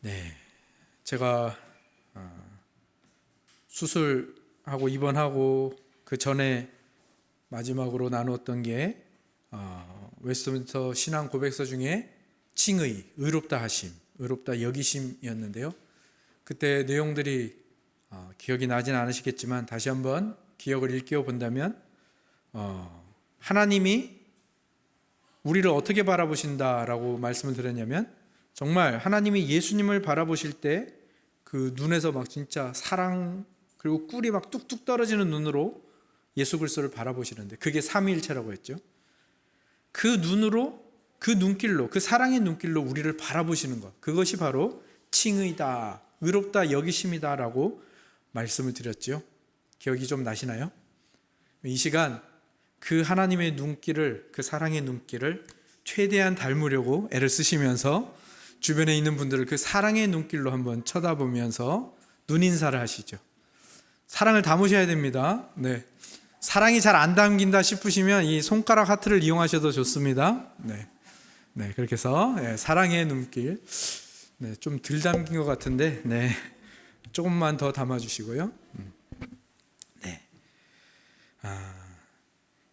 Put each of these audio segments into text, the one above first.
네, 제가 수술하고 입원하고 그 전에 마지막으로 나누었던 게 웨스트민스터 신앙 고백서 중에 칭의, 의롭다 하심, 의롭다 여기심이었는데요. 그때 내용들이 기억이 나진 않으시겠지만 다시 한번 기억을 일깨워 본다면 하나님이 우리를 어떻게 바라보신다라고 말씀을 드렸냐면, 정말 하나님이 예수님을 바라보실 때 그 눈에서 막 진짜 사랑 그리고 꿀이 막 뚝뚝 떨어지는 눈으로 예수 그리스도를 바라보시는데, 그게 삼위일체라고 했죠. 그 눈으로, 그 눈길로, 그 사랑의 눈길로 우리를 바라보시는 것, 그것이 바로 칭의다, 의롭다 여기심이다라고 말씀을 드렸죠. 기억이 좀 나시나요? 이 시간 그 하나님의 눈길을, 그 사랑의 눈길을 최대한 닮으려고 애를 쓰시면서 주변에 있는 분들을 그 사랑의 눈길로 한번 쳐다보면서 눈인사를 하시죠. 사랑을 담으셔야 됩니다. 네. 사랑이 잘 안 담긴다 싶으시면 이 손가락 하트를 이용하셔도 좋습니다. 네. 네, 그렇게 해서 사랑의 눈길, 좀 덜 담긴 것 같은데, 조금만 더 담아주시고요. 네.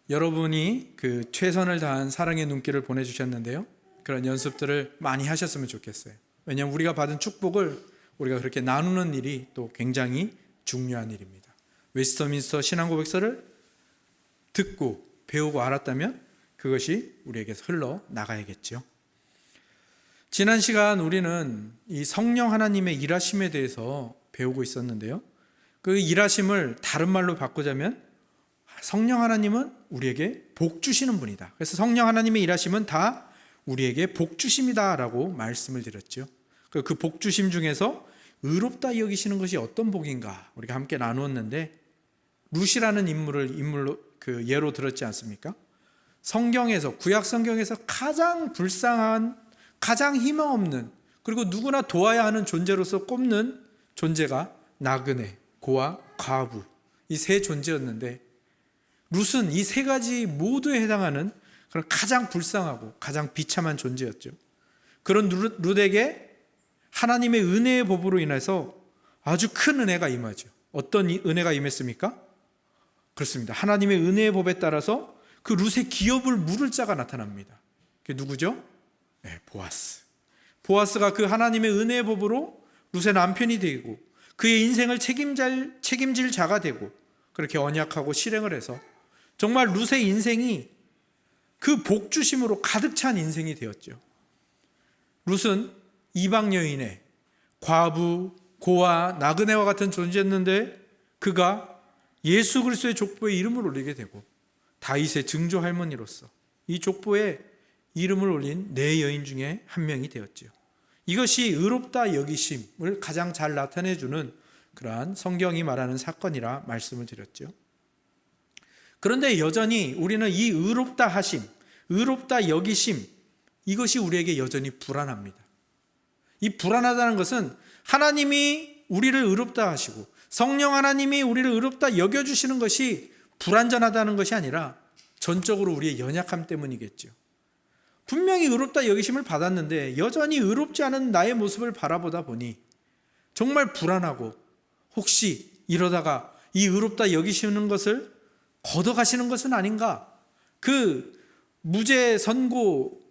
여러분이 그 최선을 다한 사랑의 눈길을 보내주셨는데요. 그런 연습들을 많이 하셨으면 좋겠어요. 왜냐하면 우리가 받은 축복을 우리가 그렇게 나누는 일이 또 굉장히 중요한 일입니다. 웨스트민스터 신앙고백서를 듣고 배우고 알았다면 그것이 우리에게서 흘러나가야겠죠. 지난 시간 우리는 이 성령 하나님의 일하심에 대해서 배우고 있었는데요. 그 일하심을 다른 말로 바꾸자면 성령 하나님은 우리에게 복 주시는 분이다. 그래서 성령 하나님의 일하심은 다 우리에게 복 주심이다 라고 말씀을 드렸죠. 그 복 주심 중에서 의롭다 여기시는 것이 어떤 복인가 우리가 함께 나누었는데, 룻이라는 인물로 그 예로 들었지 않습니까? 성경에서, 구약 성경에서 가장 불쌍한, 가장 희망 없는, 그리고 누구나 도와야 하는 존재로서 꼽는 존재가 나그네, 고아, 과부, 이 세 존재였는데, 룻은 이 세 가지 모두에 해당하는 그런 가장 불쌍하고 가장 비참한 존재였죠. 그런 룻에게 하나님의 은혜의 법으로 인해서 아주 큰 은혜가 임하죠. 어떤 은혜가 임했습니까? 그렇습니다. 하나님의 은혜의 법에 따라서 그 룻의 기업을 물을 자가 나타납니다. 그게 누구죠? 보아스. 보아스가 그 하나님의 은혜의 법으로 룻의 남편이 되고 그의 인생을 책임질 자가 되고, 그렇게 언약하고 실행을 해서 정말 룻의 인생이 그 복주심으로 가득 찬 인생이 되었죠. 룻은 이방 여인의 과부, 고아, 나그네와 같은 존재였는데 그가 예수 그리스도의 족보에 이름을 올리게 되고 다윗의 증조 할머니로서 이 족보에 이름을 올린 네 여인 중에 한 명이 되었죠. 이것이 의롭다 여기심을 가장 잘 나타내주는 그러한 성경이 말하는 사건이라 말씀을 드렸죠. 그런데 여전히 우리는 이 의롭다 하심, 의롭다 여기심, 이것이 우리에게 여전히 불안합니다. 이 불안하다는 것은 하나님이 우리를 의롭다 하시고 성령 하나님이 우리를 의롭다 여겨주시는 것이 불완전하다는 것이 아니라 전적으로 우리의 연약함 때문이겠죠. 분명히 의롭다 여기심을 받았는데 여전히 의롭지 않은 나의 모습을 바라보다 보니 정말 불안하고, 혹시 이러다가 이 의롭다 여기시는 것을 걷어가시는 것은 아닌가? 그 무죄 선고,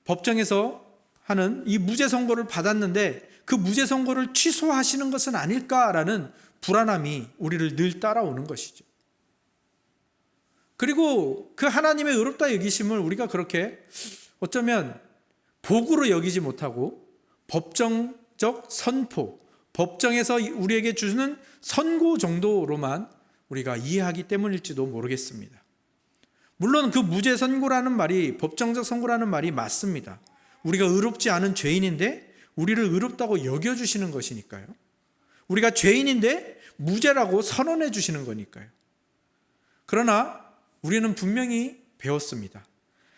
법정에서 하는 이 무죄 선고를 받았는데 그 무죄 선고를 취소하시는 것은 아닐까라는 불안함이 우리를 늘 따라오는 것이죠. 그리고 그 하나님의 의롭다 여기심을 우리가 그렇게 어쩌면 복으로 여기지 못하고 법정적 선포, 법정에서 우리에게 주는 선고 정도로만 우리가 이해하기 때문일지도 모르겠습니다. 물론 그 무죄 선고라는 말이, 법정적 선고라는 말이 맞습니다. 우리가 의롭지 않은 죄인인데 우리를 의롭다고 여겨주시는 것이니까요. 우리가 죄인인데 무죄라고 선언해 주시는 거니까요. 그러나 우리는 분명히 배웠습니다.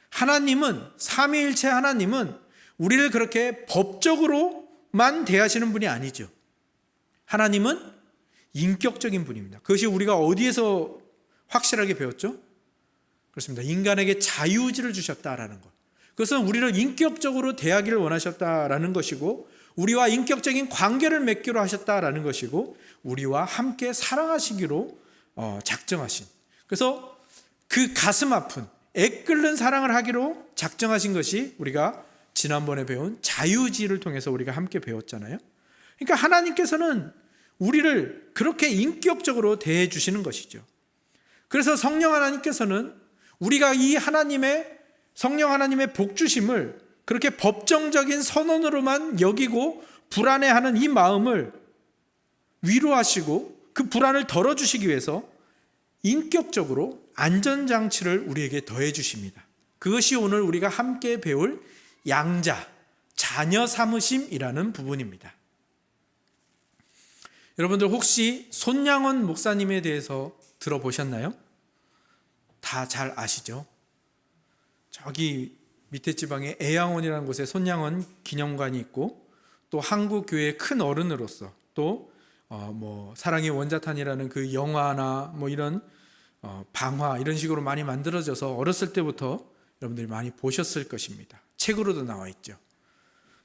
하나님은, 삼위일체 하나님은 우리를 그렇게 법적으로만 대하시는 분이 아니죠. 하나님은 인격적인 분입니다. 그것이 우리가 어디에서 확실하게 배웠죠? 그렇습니다. 인간에게 자유의지를 주셨다라는 것. 그것은 우리를 인격적으로 대하기를 원하셨다라는 것이고, 우리와 인격적인 관계를 맺기로 하셨다라는 것이고, 우리와 함께 사랑하시기로 작정하신, 그래서 그 가슴 아픈 애끓는 사랑을 하기로 작정하신 것이 우리가 지난번에 배운 자유의지를 통해서 우리가 함께 배웠잖아요. 그러니까 하나님께서는 우리를 그렇게 인격적으로 대해 주시는 것이죠. 그래서 성령 하나님께서는 우리가 이 성령 하나님의 복주심을 그렇게 법정적인 선언으로만 여기고 불안해하는 이 마음을 위로하시고 그 불안을 덜어주시기 위해서 인격적으로 안전장치를 우리에게 더해 주십니다. 그것이 오늘 우리가 함께 배울 양자, 자녀 삼으심이라는 부분입니다. 여러분들 혹시 손양원 목사님에 대해서 들어보셨나요? 다 잘 아시죠? 저기 밑에 지방에 애양원이라는 곳에 손양원 기념관이 있고, 또 한국 교회의 큰 어른으로서 또 사랑의 원자탄이라는 그 영화나 이런 방화 이런 식으로 많이 만들어져서 어렸을 때부터 여러분들이 많이 보셨을 것입니다. 책으로도 나와 있죠.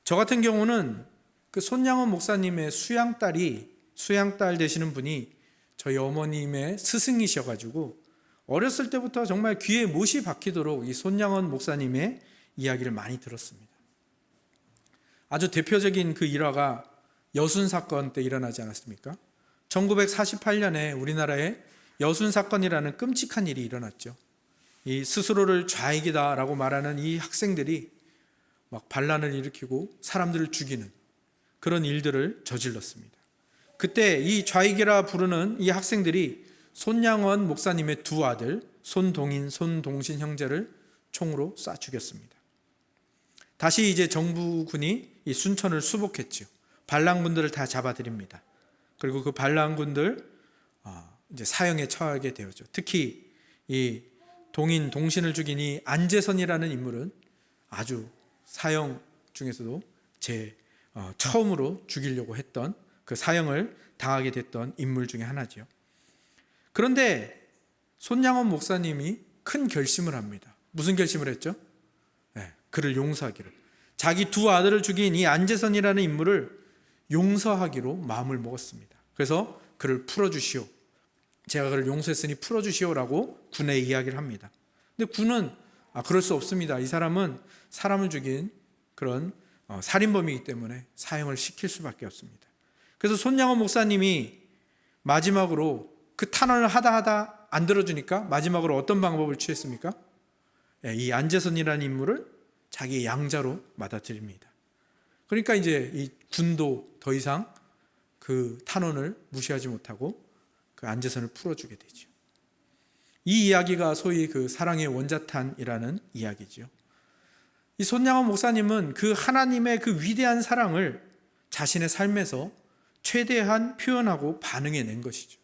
저 같은 경우는 그 손양원 목사님의 수양딸 되시는 분이 저희 어머님의 스승이셔가지고 어렸을 때부터 정말 귀에 못이 박히도록 이 손양원 목사님의 이야기를 많이 들었습니다. 아주 대표적인 그 일화가 여순 사건 때 일어나지 않았습니까? 1948년에 우리나라에 여순 사건이라는 끔찍한 일이 일어났죠. 이 스스로를 좌익이다라고 말하는 이 학생들이 막 반란을 일으키고 사람들을 죽이는 그런 일들을 저질렀습니다. 그때 이 좌익이라 부르는 이 학생들이 손양원 목사님의 두 아들 손동인, 손동신 형제를 총으로 쏴 죽였습니다. 다시 이제 정부군이 이 순천을 수복했죠. 반란군들을 다 잡아들입니다. 그리고 그 반란군들 이제 사형에 처하게 되었죠. 특히 이 동신을 죽인 이 안재선이라는 인물은 아주 사형 중에서도 처음으로 죽이려고 했던 그 사형을 당하게 됐던 인물 중에 하나죠. 그런데 손양원 목사님이 큰 결심을 합니다. 무슨 결심을 했죠? 그를 용서하기로. 자기 두 아들을 죽인 이 안재선이라는 인물을 용서하기로 마음을 먹었습니다. 그래서 그를 풀어주시오. 제가 그를 용서했으니 풀어주시오라고 군에 이야기를 합니다. 근데 군은 그럴 수 없습니다. 이 사람은 사람을 죽인 그런 살인범이기 때문에 사형을 시킬 수밖에 없습니다. 그래서 손양원 목사님이 마지막으로 그 탄원을 하다 안 들어주니까 마지막으로 어떤 방법을 취했습니까? 이 안재선이라는 인물을 자기의 양자로 받아들입니다. 그러니까 이제 이 군도 더 이상 그 탄원을 무시하지 못하고 그 안재선을 풀어주게 되죠. 이 이야기가 소위 그 사랑의 원자탄이라는 이야기죠. 이 손양원 목사님은 그 하나님의 그 위대한 사랑을 자신의 삶에서 최대한 표현하고 반응해낸 것이죠.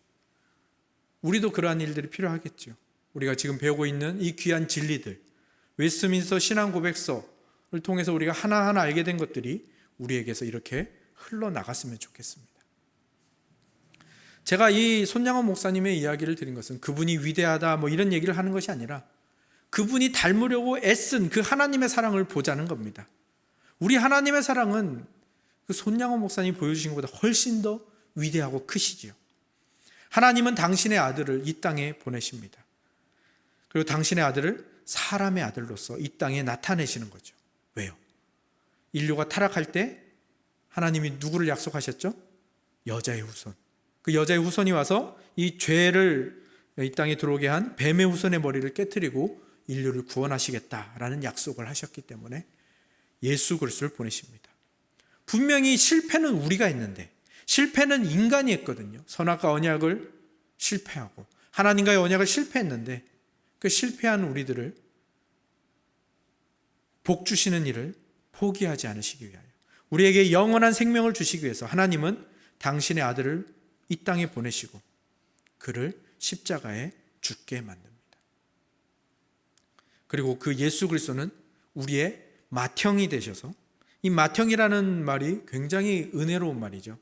우리도 그러한 일들이 필요하겠죠. 우리가 지금 배우고 있는 이 귀한 진리들, 웨스트민스터 신앙 고백서를 통해서 우리가 하나하나 알게 된 것들이 우리에게서 이렇게 흘러나갔으면 좋겠습니다. 제가 이 손양원 목사님의 이야기를 드린 것은 그분이 위대하다 이런 얘기를 하는 것이 아니라 그분이 닮으려고 애쓴 그 하나님의 사랑을 보자는 겁니다. 우리 하나님의 사랑은 그 손양원 목사님이 보여주신 것보다 훨씬 더 위대하고 크시지요. 하나님은 당신의 아들을 이 땅에 보내십니다. 그리고 당신의 아들을 사람의 아들로서 이 땅에 나타내시는 거죠. 왜요? 인류가 타락할 때 하나님이 누구를 약속하셨죠? 여자의 후손. 그 여자의 후손이 와서 이 죄를 이 땅에 들어오게 한 뱀의 후손의 머리를 깨트리고 인류를 구원하시겠다라는 약속을 하셨기 때문에 예수 그리스도를 보내십니다. 분명히 실패는 우리가 했는데, 실패는 인간이 했거든요. 선악과 언약을 실패하고 하나님과의 언약을 실패했는데, 그 실패한 우리들을 복 주시는 일을 포기하지 않으시기 위하여, 우리에게 영원한 생명을 주시기 위해서 하나님은 당신의 아들을 이 땅에 보내시고 그를 십자가에 죽게 만듭니다. 그리고 그 예수 그리스도는 우리의 맏형이 되셔서, 이 맏형이라는 말이 굉장히 은혜로운 말이죠.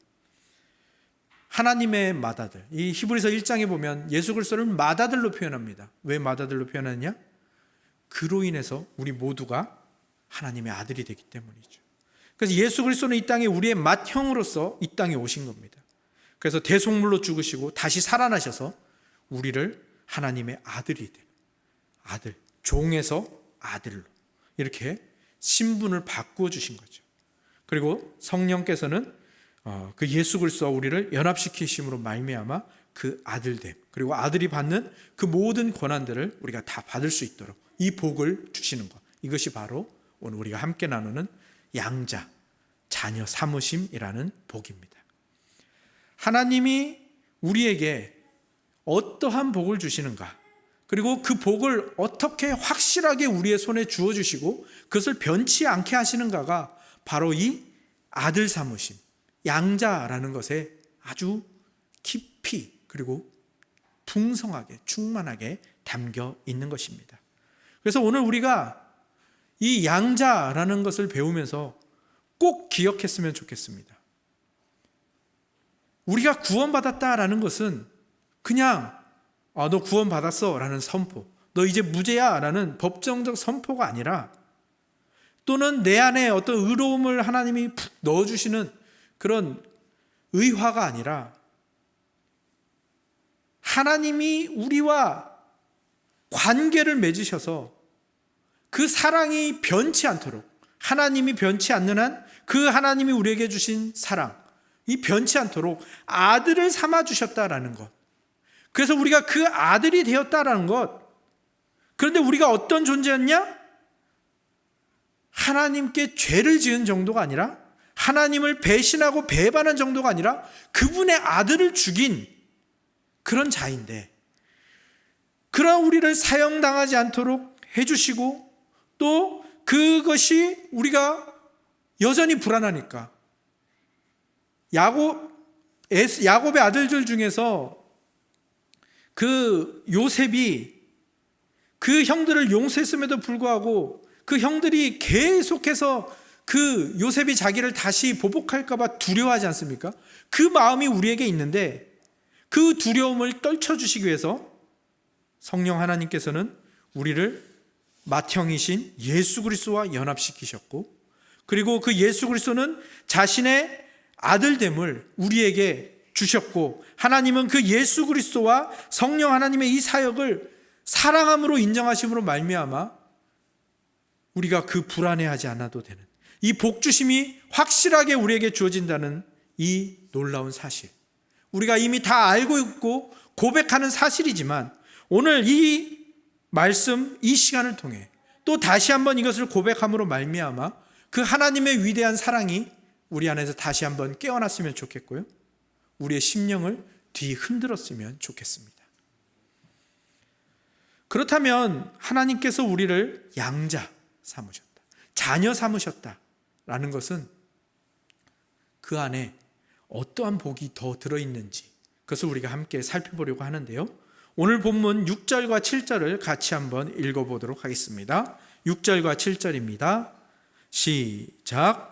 하나님의 맏아들, 이 히브리서 1장에 보면 예수 그리스도를 맏아들로 표현합니다. 왜 맏아들로 표현하느냐? 그로 인해서 우리 모두가 하나님의 아들이 되기 때문이죠. 그래서 예수 그리스도는 이 땅에 우리의 맏형으로서 이 땅에 오신 겁니다. 그래서 대속물로 죽으시고 다시 살아나셔서 우리를 하나님의 아들이 돼요. 아들, 종에서 아들로 이렇게 신분을 바꾸어 주신 거죠. 그리고 성령께서는 그 예수 그리스도와 우리를 연합시키심으로 말미암아 그 아들됨, 그리고 아들이 받는 그 모든 권한들을 우리가 다 받을 수 있도록 이 복을 주시는 것, 이것이 바로 오늘 우리가 함께 나누는 양자, 자녀 삼으심이라는 복입니다. 하나님이 우리에게 어떠한 복을 주시는가, 그리고 그 복을 어떻게 확실하게 우리의 손에 주어주시고 그것을 변치 않게 하시는가가 바로 이 아들 삼으심, 양자라는 것에 아주 깊이 그리고 풍성하게 충만하게 담겨 있는 것입니다. 그래서 오늘 우리가 이 양자라는 것을 배우면서 꼭 기억했으면 좋겠습니다. 우리가 구원받았다라는 것은 그냥 너 구원받았어 라는 선포, 너 이제 무죄야 라는 법정적 선포가 아니라, 또는 내 안에 어떤 의로움을 하나님이 푹 넣어주시는 그런 의화가 아니라, 하나님이 우리와 관계를 맺으셔서 그 사랑이 변치 않도록, 하나님이 변치 않는 한 그 하나님이 우리에게 주신 사랑, 이 변치 않도록 아들을 삼아 주셨다라는 것. 그래서 우리가 그 아들이 되었다라는 것. 그런데 우리가 어떤 존재였냐? 하나님께 죄를 지은 정도가 아니라, 하나님을 배신하고 배반한 정도가 아니라 그분의 아들을 죽인 그런 자인데, 그런 우리를 사형당하지 않도록 해주시고, 또 그것이 우리가 여전히 불안하니까 야곱의 아들들 중에서 그 요셉이 그 형들을 용서했음에도 불구하고 그 형들이 계속해서 그 요셉이 자기를 다시 보복할까 봐 두려워하지 않습니까? 그 마음이 우리에게 있는데, 그 두려움을 떨쳐주시기 위해서 성령 하나님께서는 우리를 맏형이신 예수 그리스도와 연합시키셨고, 그리고 그 예수 그리스도는 자신의 아들됨을 우리에게 주셨고, 하나님은 그 예수 그리스도와 성령 하나님의 이 사역을 사랑함으로 인정하심으로 말미암아 우리가 그 불안해하지 않아도 되는 이 복주심이 확실하게 우리에게 주어진다는 이 놀라운 사실, 우리가 이미 다 알고 있고 고백하는 사실이지만, 오늘 이 말씀, 이 시간을 통해 또 다시 한번 이것을 고백함으로 말미암아 그 하나님의 위대한 사랑이 우리 안에서 다시 한번 깨어났으면 좋겠고요, 우리의 심령을 뒤흔들었으면 좋겠습니다. 그렇다면 하나님께서 우리를 양자 삼으셨다, 자녀 삼으셨다라는 것은 그 안에 어떠한 복이 더 들어있는지, 그것을 우리가 함께 살펴보려고 하는데요, 오늘 본문 6절과 7절을 같이 한번 읽어보도록 하겠습니다. 6절과 7절입니다. 시작.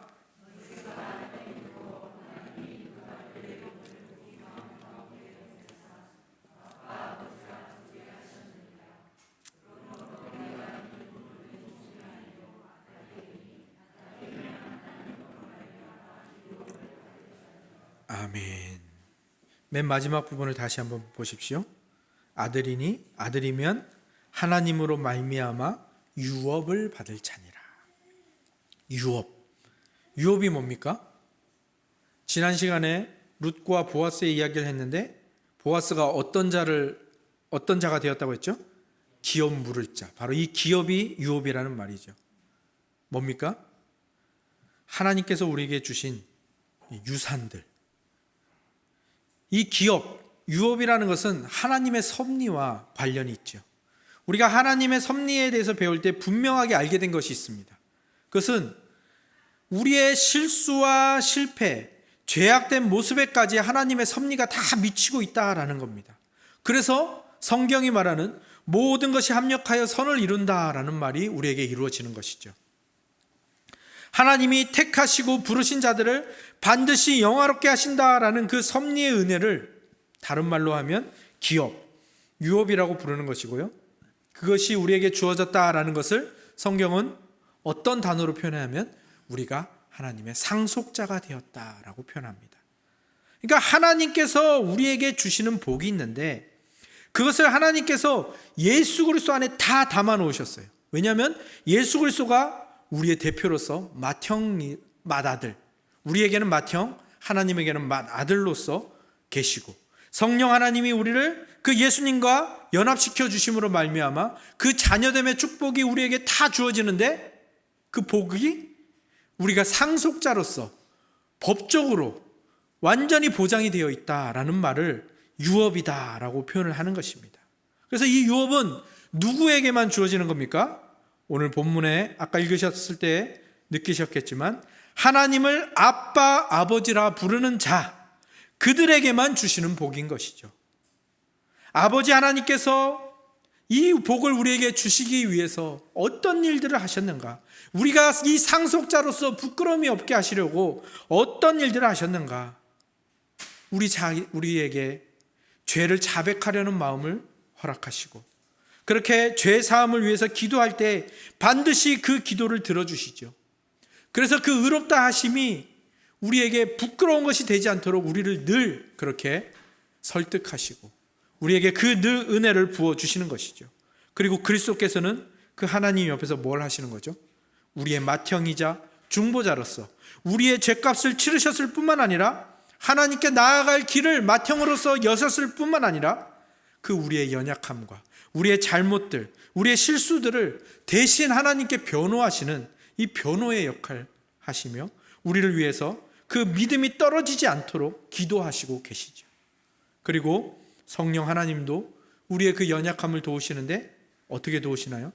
아멘. 맨 마지막 부분을 다시 한번 보십시오. 아들이면 하나님으로 말미암아 유업을 받을 자니라. 유업이 뭡니까? 지난 시간에 룻과 보아스의 이야기를 했는데, 보아스가 어떤 자가 되었다고 했죠? 기업 물을 자. 바로 이 기업이 유업이라는 말이죠. 뭡니까? 하나님께서 우리에게 주신 유산들. 이 기업, 유업이라는 것은 하나님의 섭리와 관련이 있죠. 우리가 하나님의 섭리에 대해서 배울 때 분명하게 알게 된 것이 있습니다. 그것은 우리의 실수와 실패, 죄악된 모습에까지 하나님의 섭리가 다 미치고 있다라는 겁니다. 그래서 성경이 말하는 모든 것이 합력하여 선을 이룬다라는 말이 우리에게 이루어지는 것이죠. 하나님이 택하시고 부르신 자들을 반드시 영화롭게 하신다라는 그 섭리의 은혜를 다른 말로 하면 기업, 유업이라고 부르는 것이고요, 그것이 우리에게 주어졌다라는 것을 성경은 어떤 단어로 표현하면 우리가 하나님의 상속자가 되었다라고 표현합니다. 그러니까 하나님께서 우리에게 주시는 복이 있는데 그것을 하나님께서 예수 그리스도 안에 다 담아 놓으셨어요. 왜냐하면 예수 그리스도가 우리의 대표로서 맏아들, 우리에게는 맏형, 하나님에게는 맏아들로서 계시고 성령 하나님이 우리를 그 예수님과 연합시켜 주심으로 말미암아 그 자녀됨의 축복이 우리에게 다 주어지는데 그 복이 우리가 상속자로서 법적으로 완전히 보장이 되어 있다라는 말을 유업이다라고 표현을 하는 것입니다. 그래서 이 유업은 누구에게만 주어지는 겁니까? 오늘 본문에 아까 읽으셨을 때 느끼셨겠지만 하나님을 아빠, 아버지라 부르는 자, 그들에게만 주시는 복인 것이죠. 아버지 하나님께서 이 복을 우리에게 주시기 위해서 어떤 일들을 하셨는가? 우리가 이 상속자로서 부끄러움이 없게 하시려고 어떤 일들을 하셨는가? 우리에게 죄를 자백하려는 마음을 허락하시고 그렇게 죄 사함을 위해서 기도할 때 반드시 그 기도를 들어주시죠. 그래서 그 의롭다 하심이 우리에게 부끄러운 것이 되지 않도록 우리를 늘 그렇게 설득하시고 우리에게 그 늘 은혜를 부어주시는 것이죠. 그리고 그리스도께서는 그 하나님 옆에서 뭘 하시는 거죠? 우리의 맏형이자 중보자로서 우리의 죄값을 치르셨을 뿐만 아니라 하나님께 나아갈 길을 맏형으로서 여셨을 뿐만 아니라 그 우리의 연약함과 우리의 잘못들, 우리의 실수들을 대신 하나님께 변호하시는 이 변호의 역할을 하시며 우리를 위해서 그 믿음이 떨어지지 않도록 기도하시고 계시죠. 그리고 성령 하나님도 우리의 그 연약함을 도우시는데 어떻게 도우시나요?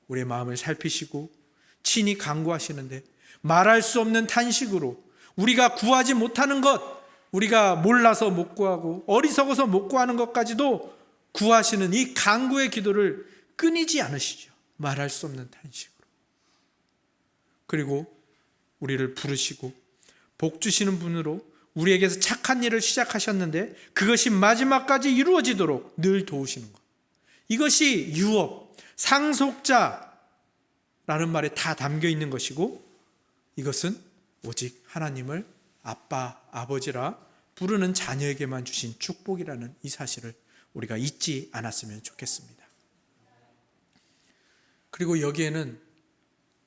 우리의 마음을 살피시고 친히 간구하시는데 말할 수 없는 탄식으로 우리가 구하지 못하는 것, 우리가 몰라서 못 구하고 어리석어서 못 구하는 것까지도 구하시는 이 간구의 기도를 끊이지 않으시죠. 말할 수 없는 탄식으로. 그리고 우리를 부르시고 복 주시는 분으로 우리에게서 착한 일을 시작하셨는데 그것이 마지막까지 이루어지도록 늘 도우시는 것. 이것이 유업, 상속자라는 말에 다 담겨 있는 것이고 이것은 오직 하나님을 아빠, 아버지라 부르는 자녀에게만 주신 축복이라는 이 사실을 우리가 잊지 않았으면 좋겠습니다. 그리고 여기에는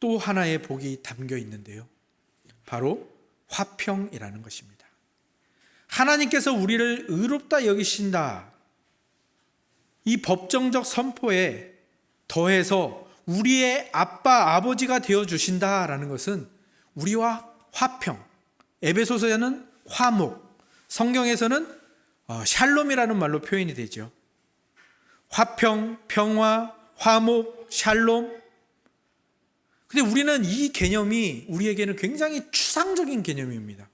또 하나의 복이 담겨 있는데요. 바로 화평이라는 것입니다. 하나님께서 우리를 의롭다 여기신다. 이 법정적 선포에 더해서 우리의 아빠, 아버지가 되어주신다라는 것은 우리와 화평, 에베소서에는 화목, 성경에서는 샬롬이라는 말로 표현이 되죠. 화평, 평화, 화목, 샬롬. 근데 우리는 이 개념이 우리에게는 굉장히 추상적인 개념입니다.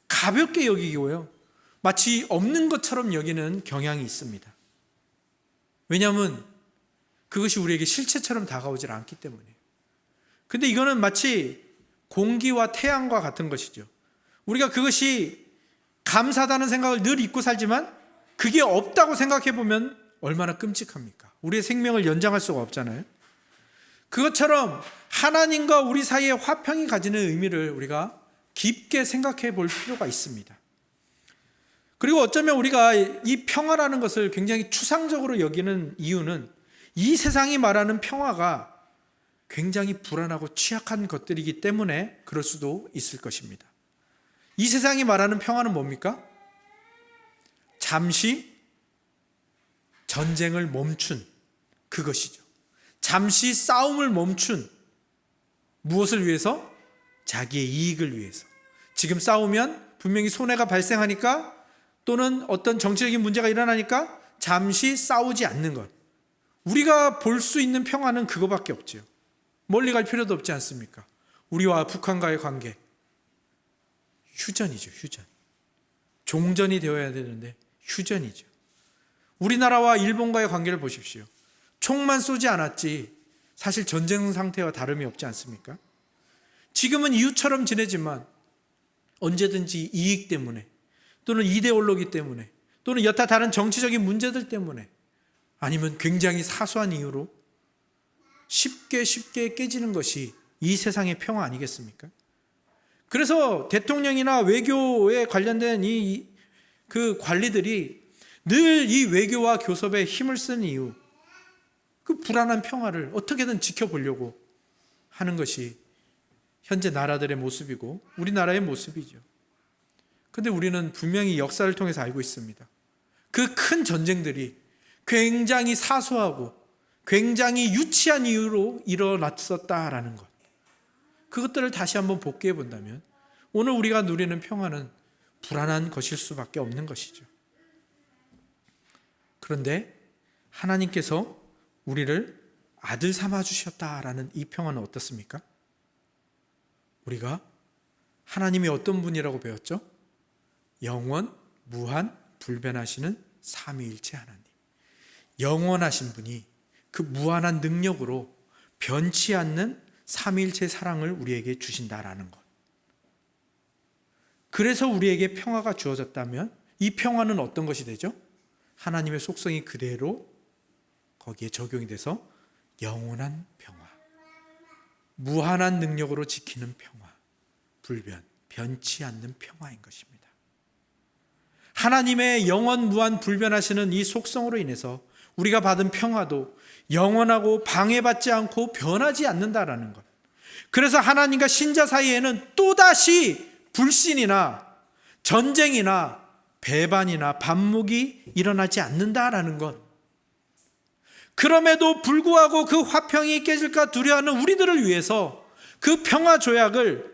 가볍게 여기고요. 마치 없는 것처럼 여기는 경향이 있습니다. 왜냐하면 그것이 우리에게 실체처럼 다가오질 않기 때문이에요. 근데 이거는 마치 공기와 태양과 같은 것이죠. 우리가 그것이 감사하다는 생각을 늘 잊고 살지만 그게 없다고 생각해 보면 얼마나 끔찍합니까? 우리의 생명을 연장할 수가 없잖아요. 그것처럼 하나님과 우리 사이에 화평이 가지는 의미를 우리가 깊게 생각해 볼 필요가 있습니다. 그리고 어쩌면 우리가 이 평화라는 것을 굉장히 추상적으로 여기는 이유는 이 세상이 말하는 평화가 굉장히 불안하고 취약한 것들이기 때문에 그럴 수도 있을 것입니다. 이 세상이 말하는 평화는 뭡니까? 잠시 전쟁을 멈춘 그것이죠. 잠시 싸움을 멈춘 무엇을 위해서? 자기의 이익을 위해서. 지금 싸우면 분명히 손해가 발생하니까 또는 어떤 정치적인 문제가 일어나니까 잠시 싸우지 않는 것. 우리가 볼 수 있는 평화는 그거밖에 없죠. 멀리 갈 필요도 없지 않습니까? 우리와 북한과의 관계. 휴전이죠, 휴전. 종전이 되어야 되는데 휴전이죠. 우리나라와 일본과의 관계를 보십시오. 총만 쏘지 않았지 사실 전쟁 상태와 다름이 없지 않습니까? 지금은 이웃처럼 지내지만 언제든지 이익 때문에 또는 이데올로기 때문에 또는 여타 다른 정치적인 문제들 때문에 아니면 굉장히 사소한 이유로 쉽게 깨지는 것이 이 세상의 평화 아니겠습니까? 그래서 대통령이나 외교에 관련된 그 관리들이 늘 이 외교와 교섭에 힘을 쓰는 이유, 그 불안한 평화를 어떻게든 지켜보려고 하는 것이 현재 나라들의 모습이고 우리나라의 모습이죠. 그런데 우리는 분명히 역사를 통해서 알고 있습니다. 그 큰 전쟁들이 굉장히 사소하고 굉장히 유치한 이유로 일어났었다라는 것, 그것들을 다시 한번 복귀해 본다면 오늘 우리가 누리는 평화는 불안한 것일 수밖에 없는 것이죠. 그런데 하나님께서 우리를 아들 삼아 주셨다라는 이 평화는 어떻습니까? 우리가 하나님이 어떤 분이라고 배웠죠? 영원, 무한, 불변하시는 삼위일체 하나님. 영원하신 분이 그 무한한 능력으로 변치 않는 삼위일체 사랑을 우리에게 주신다라는 것. 그래서 우리에게 평화가 주어졌다면 이 평화는 어떤 것이 되죠? 하나님의 속성이 그대로 거기에 적용이 돼서 영원한 평화, 무한한 능력으로 지키는 평화, 불변, 변치 않는 평화인 것입니다. 하나님의 영원, 무한, 불변하시는 이 속성으로 인해서 우리가 받은 평화도 영원하고 방해받지 않고 변하지 않는다라는 것. 그래서 하나님과 신자 사이에는 또다시 불신이나 전쟁이나 배반이나 반목이 일어나지 않는다라는 것. 그럼에도 불구하고 그 화평이 깨질까 두려워하는 우리들을 위해서 그 평화 조약을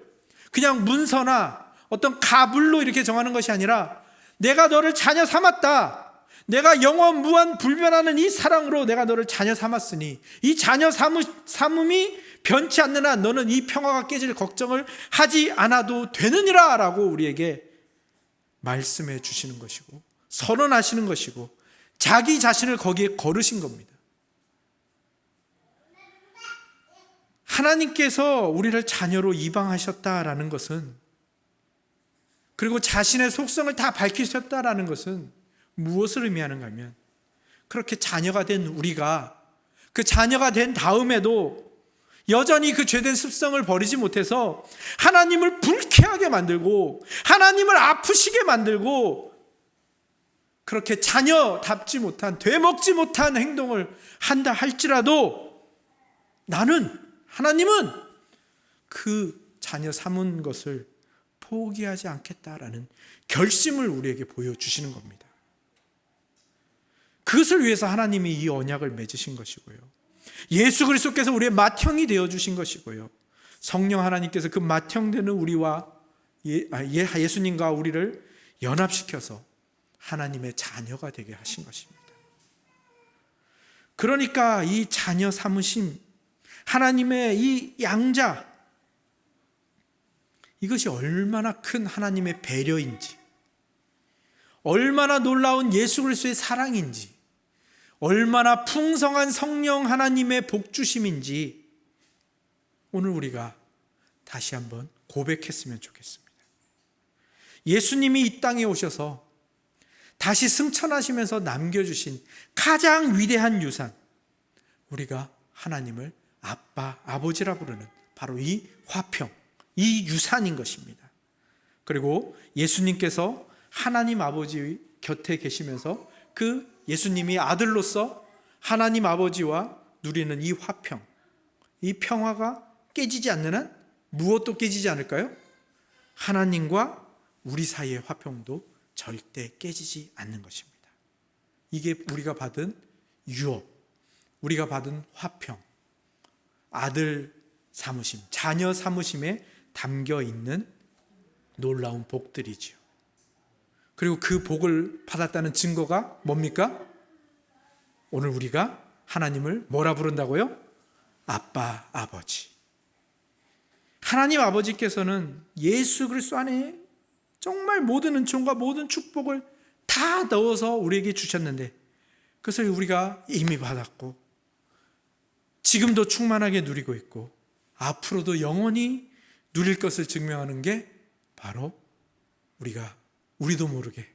그냥 문서나 어떤 가불로 이렇게 정하는 것이 아니라 내가 너를 자녀 삼았다. 내가 영원 무한 불변하는 이 사랑으로 내가 너를 자녀 삼았으니 이 자녀 삼음이 변치 않는 한 너는 이 평화가 깨질 걱정을 하지 않아도 되느니라 라고 우리에게 말씀해 주시는 것이고 선언하시는 것이고 자기 자신을 거기에 거르신 겁니다. 하나님께서 우리를 자녀로 입양하셨다라는 것은, 그리고 자신의 속성을 다 밝히셨다라는 것은 무엇을 의미하는가 하면, 그렇게 자녀가 된 우리가 그 자녀가 된 다음에도 여전히 그 죄된 습성을 버리지 못해서 하나님을 불쾌하게 만들고 하나님을 아프시게 만들고 그렇게 자녀답지 못한, 되먹지 못한 행동을 한다 할지라도 하나님은 그 자녀 삼은 것을 포기하지 않겠다라는 결심을 우리에게 보여주시는 겁니다. 그것을 위해서 하나님이 이 언약을 맺으신 것이고요. 예수 그리스도께서 우리의 맏형이 되어주신 것이고요. 성령 하나님께서 그 맏형되는 우리와 예수님과 우리를 연합시켜서 하나님의 자녀가 되게 하신 것입니다. 그러니까 이 자녀 삼으심, 하나님의 이 양자, 이것이 얼마나 큰 하나님의 배려인지, 얼마나 놀라운 예수 그리스도의 사랑인지, 얼마나 풍성한 성령 하나님의 복주심인지 오늘 우리가 다시 한번 고백했으면 좋겠습니다. 예수님이 이 땅에 오셔서 다시 승천하시면서 남겨주신 가장 위대한 유산, 우리가 하나님을 아빠, 아버지라 부르는 바로 이 화평, 이 유산인 것입니다. 그리고 예수님께서 하나님 아버지 곁에 계시면서 그 예수님이 아들로서 하나님 아버지와 누리는 이 화평, 이 평화가 깨지지 않는 한 무엇도 깨지지 않을까요? 하나님과 우리 사이의 화평도 절대 깨지지 않는 것입니다. 이게 우리가 받은 유업, 우리가 받은 화평, 아들 삼으심, 자녀 삼으심에 담겨 있는 놀라운 복들이지요. 그리고 그 복을 받았다는 증거가 뭡니까? 오늘 우리가 하나님을 뭐라 부른다고요? 아빠, 아버지. 하나님 아버지께서는 예수 그리스도 안에 정말 모든 은총과 모든 축복을 다 넣어서 우리에게 주셨는데 그것을 우리가 이미 받았고 지금도 충만하게 누리고 있고 앞으로도 영원히 누릴 것을 증명하는 게 바로 우리도 모르게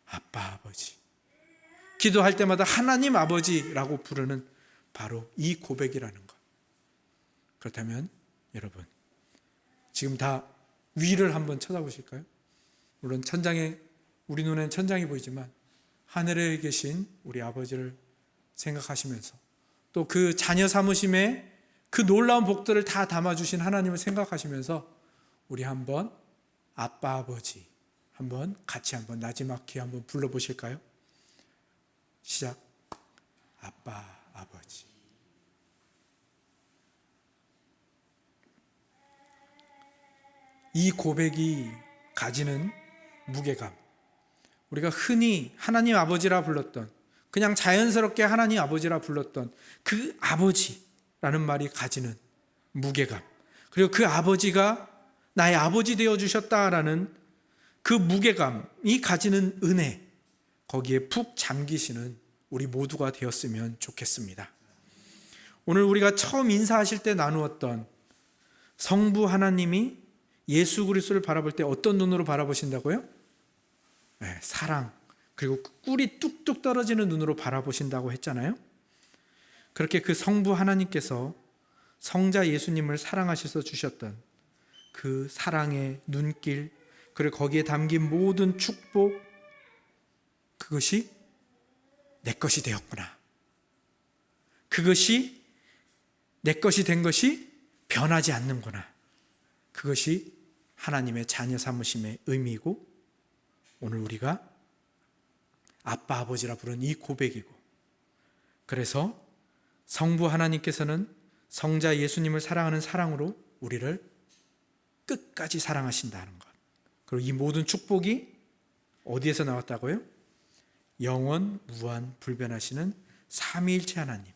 아빠, 아버지, 기도할 때마다 하나님 아버지라고 부르는 바로 이 고백이라는 것. 그렇다면 여러분, 지금 다 위를 한번 쳐다보실까요? 물론 천장에, 우리 눈엔 천장이 보이지만 하늘에 계신 우리 아버지를 생각하시면서 또 그 자녀 삼으심에 그 놀라운 복들을 다 담아주신 하나님을 생각하시면서 우리 한번 아빠 아버지 한번 같이 한번 나지막히 한번 불러보실까요? 시작. 아빠 아버지. 이 고백이 가지는 무게감, 우리가 흔히 하나님 아버지라 불렀던, 그냥 자연스럽게 하나님 아버지라 불렀던 그 아버지라는 말이 가지는 무게감, 그리고 그 아버지가 나의 아버지 되어주셨다라는 그 무게감이 가지는 은혜, 거기에 푹 잠기시는 우리 모두가 되었으면 좋겠습니다. 오늘 우리가 처음 인사하실 때 나누었던 성부 하나님이 예수 그리스도를 바라볼 때 어떤 눈으로 바라보신다고요? 네, 사랑, 그리고 꿀이 뚝뚝 떨어지는 눈으로 바라보신다고 했잖아요. 그렇게 그 성부 하나님께서 성자 예수님을 사랑하셔서 주셨던 그 사랑의 눈길, 그리고 거기에 담긴 모든 축복, 그것이 내 것이 되었구나. 그것이 내 것이 된 것이 변하지 않는구나. 그것이 하나님의 자녀 삼으심의 의미이고, 오늘 우리가 아빠 아버지라 부른 이 고백이고, 그래서 성부 하나님께서는 성자 예수님을 사랑하는 사랑으로 우리를 끝까지 사랑하신다는 것, 그리고 이 모든 축복이 어디에서 나왔다고요? 영원 무한 불변하시는 삼위일체 하나님,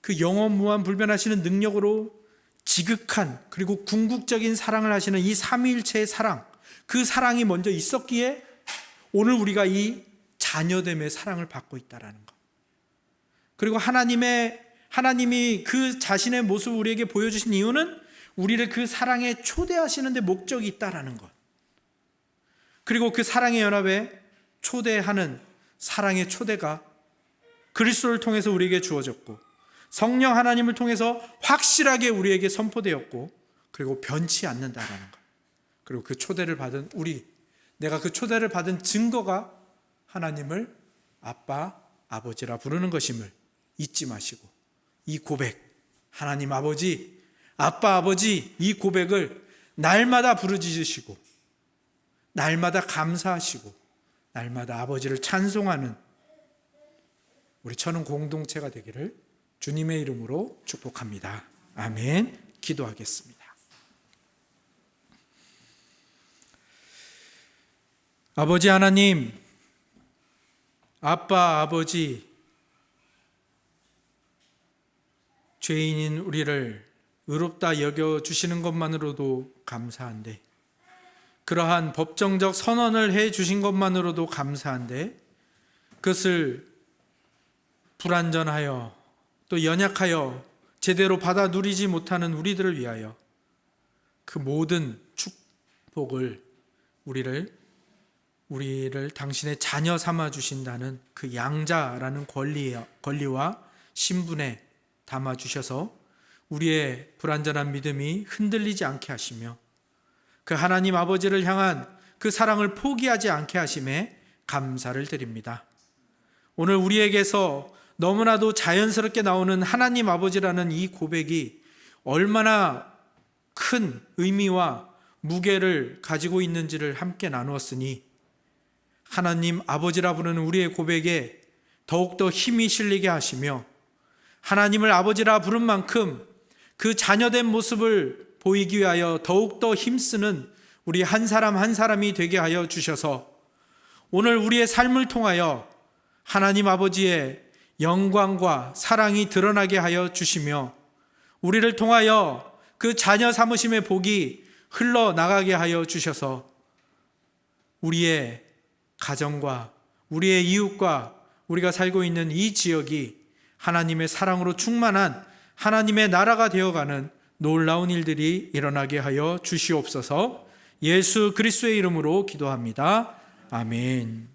그 영원 무한 불변하시는 능력으로 지극한 그리고 궁극적인 사랑을 하시는 이 삼위일체의 사랑, 그 사랑이 먼저 있었기에 오늘 우리가 이 자녀됨의 사랑을 받고 있다는 것, 그리고 하나님이 그 자신의 모습을 우리에게 보여주신 이유는 우리를 그 사랑에 초대하시는 데 목적이 있다는 것, 그리고 그 사랑의 연합에 초대하는 사랑의 초대가 그리스도를 통해서 우리에게 주어졌고, 성령 하나님을 통해서 확실하게 우리에게 선포되었고, 그리고 변치 않는다라는 것, 그리고 그 초대를 받은 내가 그 초대를 받은 증거가 하나님을 아빠, 아버지라 부르는 것임을 잊지 마시고, 이 고백, 하나님 아버지, 아빠, 아버지, 이 고백을 날마다 부르짖으시고, 날마다 감사하시고, 날마다 아버지를 찬송하는 우리 천은 공동체가 되기를 주님의 이름으로 축복합니다. 아멘. 기도하겠습니다. 아버지 하나님, 아빠, 아버지, 죄인인 우리를 의롭다 여겨주시는 것만으로도 감사한데, 그러한 법정적 선언을 해 주신 것만으로도 감사한데, 그것을 불완전하여 또 연약하여 제대로 받아 누리지 못하는 우리들을 위하여 그 모든 축복을 우리를 당신의 자녀 삼아 주신다는 그 양자라는 권리와 신분에 담아 주셔서 우리의 불완전한 믿음이 흔들리지 않게 하시며, 그 하나님 아버지를 향한 그 사랑을 포기하지 않게 하심에 감사를 드립니다. 오늘 우리에게서 너무나도 자연스럽게 나오는 하나님 아버지라는 이 고백이 얼마나 큰 의미와 무게를 가지고 있는지를 함께 나누었으니, 하나님 아버지라 부르는 우리의 고백에 더욱더 힘이 실리게 하시며, 하나님을 아버지라 부른 만큼 그 자녀된 모습을 보이기 위하여 더욱더 힘쓰는 우리 한 사람 한 사람이 되게 하여 주셔서, 오늘 우리의 삶을 통하여 하나님 아버지의 영광과 사랑이 드러나게 하여 주시며, 우리를 통하여 그 자녀 삼으심의 복이 흘러나가게 하여 주셔서 우리의 가정과 우리의 이웃과 우리가 살고 있는 이 지역이 하나님의 사랑으로 충만한 하나님의 나라가 되어가는 놀라운 일들이 일어나게 하여 주시옵소서. 예수 그리스도의 이름으로 기도합니다. 아멘.